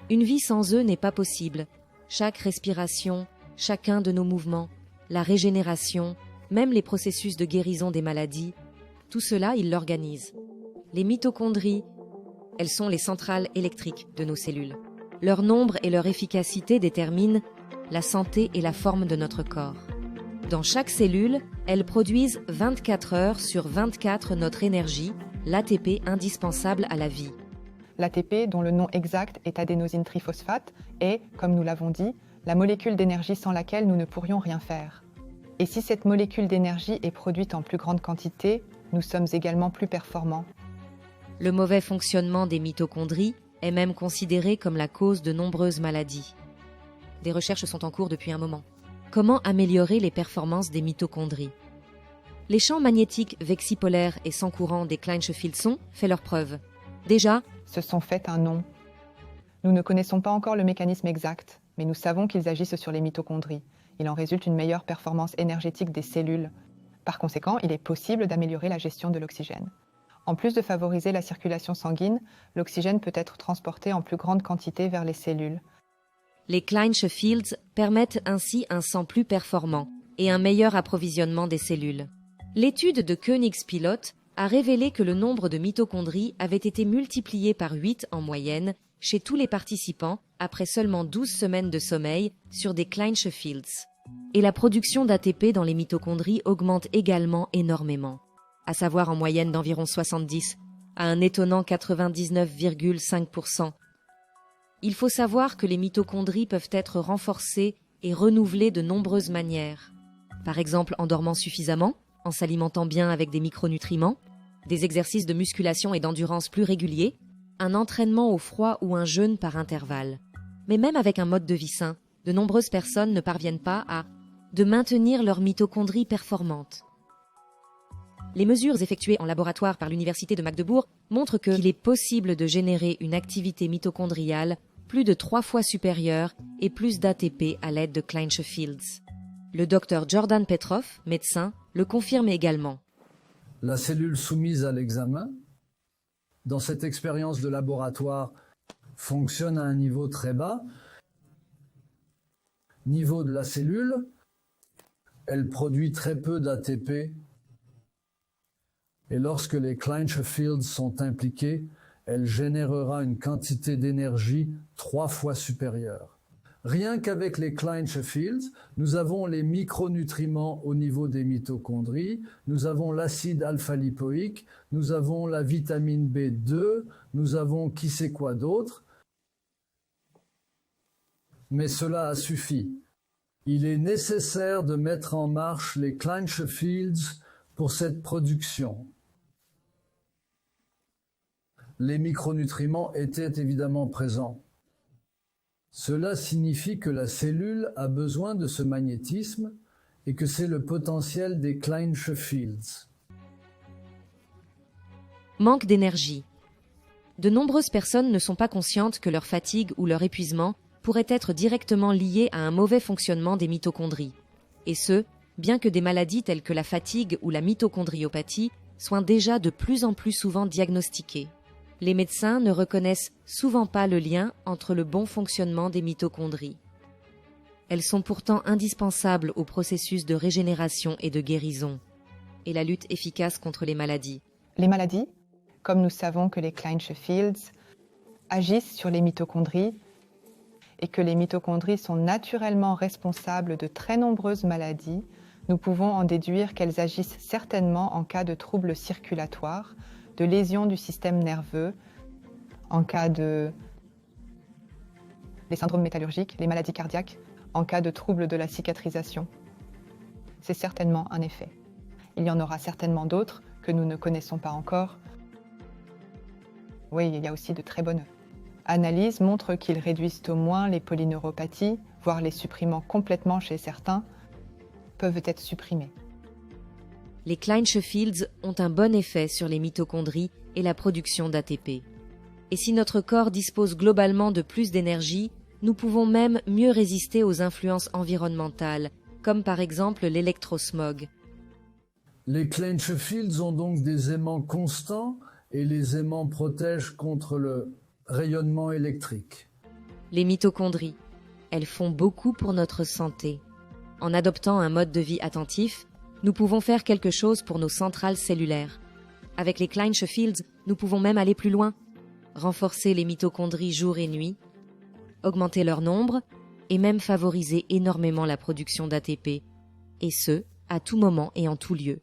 Une vie sans eux n'est pas possible. Chaque respiration, chacun de nos mouvements, la régénération, même les processus de guérison des maladies, tout cela, ils l'organisent. Les mitochondries, elles sont les centrales électriques de nos cellules. Leur nombre et leur efficacité déterminent la santé et la forme de notre corps. Dans chaque cellule, elles produisent 24 heures sur 24 notre énergie, l'ATP indispensable à la vie. L'ATP, dont le nom exact est adénosine triphosphate, est, comme nous l'avons dit, la molécule d'énergie sans laquelle nous ne pourrions rien faire. Et si cette molécule d'énergie est produite en plus grande quantité, nous sommes également plus performants. Le mauvais fonctionnement des mitochondries est même considéré comme la cause de nombreuses maladies. Des recherches sont en cours depuis un moment. Comment améliorer les performances des mitochondries? Les champs magnétiques vexipolaires et sans courant des Klein-Sheffield fait leurs preuves. Déjà, Se sont fait un nom. Nous ne connaissons pas encore le mécanisme exact, mais nous savons qu'ils agissent sur les mitochondries. Il en résulte une meilleure performance énergétique des cellules. Par conséquent, il est possible d'améliorer la gestion de l'oxygène. En plus de favoriser la circulation sanguine, l'oxygène peut être transporté en plus grande quantité vers les cellules. les Klein-Sheffield permettent ainsi un sang plus performant et un meilleur approvisionnement des cellules. L'étude de Koenigs-Pilote a révélé que le nombre de mitochondries avait été multiplié par 8 en moyenne chez tous les participants après seulement 12 semaines de sommeil sur des Klein-Sheffields. Et la production d'ATP dans les mitochondries augmente également énormément, à savoir en moyenne d'environ 70 à un étonnant 99,5%. Il faut savoir que les mitochondries peuvent être renforcées et renouvelées de nombreuses manières. Par exemple en dormant suffisamment, en s'alimentant bien avec des micronutriments, des exercices de musculation et d'endurance plus réguliers, un entraînement au froid ou un jeûne par intervalle. Mais même avec un mode de vie sain, de nombreuses personnes ne parviennent pas à maintenir leurs mitochondries performantes. Les mesures effectuées en laboratoire par l'Université de Magdebourg montrent qu'il est possible de générer une activité mitochondriale plus de 3 fois supérieure et plus d'ATP à l'aide de Klein-Sheffields. Le docteur Jordan Petrov, médecin, le confirme également. La cellule soumise à l'examen, dans cette expérience de laboratoire, fonctionne à un niveau très bas. Niveau de la cellule, elle produit très peu d'ATP. Et lorsque les Klein-Sheffields sont impliqués, elle générera une quantité d'énergie 3 fois supérieure. Rien qu'avec les Klein-Sheffields, nous avons les micronutriments au niveau des mitochondries, nous avons l'acide alpha-lipoïque, nous avons la vitamine B2, nous avons qui sait quoi d'autre. Mais cela a suffi. Il est nécessaire de mettre en marche les Klein-Sheffields pour cette production. Les micronutriments étaient évidemment présents. Cela signifie que la cellule a besoin de ce magnétisme et que c'est le potentiel des Klein-Sheffields. Manque d'énergie. De nombreuses personnes ne sont pas conscientes que leur fatigue ou leur épuisement pourrait être directement lié à un mauvais fonctionnement des mitochondries. Et ce, bien que des maladies telles que la fatigue ou la mitochondriopathie soient déjà de plus en plus souvent diagnostiquées. Les médecins ne reconnaissent souvent pas le lien entre le bon fonctionnement des mitochondries. Elles sont pourtant indispensables au processus de régénération et de guérison, et la lutte efficace contre les maladies. Les maladies, comme nous savons que les Klein-Sheffields agissent sur les mitochondries et que les mitochondries sont naturellement responsables de très nombreuses maladies, nous pouvons en déduire qu'elles agissent certainement en cas de troubles circulatoires, de lésions du système nerveux, en cas de les syndromes métallurgiques, les maladies cardiaques, en cas de troubles de la cicatrisation. C'est certainement un effet. Il y en aura certainement d'autres que nous ne connaissons pas encore. Oui, il y a aussi de très bonnes analyses montrent qu'ils réduisent au moins les polyneuropathies, voire les supprimant complètement chez certains, peuvent être supprimés. Les Klein-Sheffields ont un bon effet sur les mitochondries et la production d'ATP. Et si notre corps dispose globalement de plus d'énergie, nous pouvons même mieux résister aux influences environnementales, comme par exemple l'électrosmog. Les Klein-Sheffields ont donc des aimants constants et les aimants protègent contre le rayonnement électrique. Les mitochondries. Elles font beaucoup pour notre santé. En adoptant un mode de vie attentif, nous pouvons faire quelque chose pour nos centrales cellulaires. Avec les Klein-Sheffields, nous pouvons même aller plus loin. Renforcer les mitochondries jour et nuit, augmenter leur nombre et même favoriser énormément la production d'ATP. Et ce, à tout moment et en tout lieu.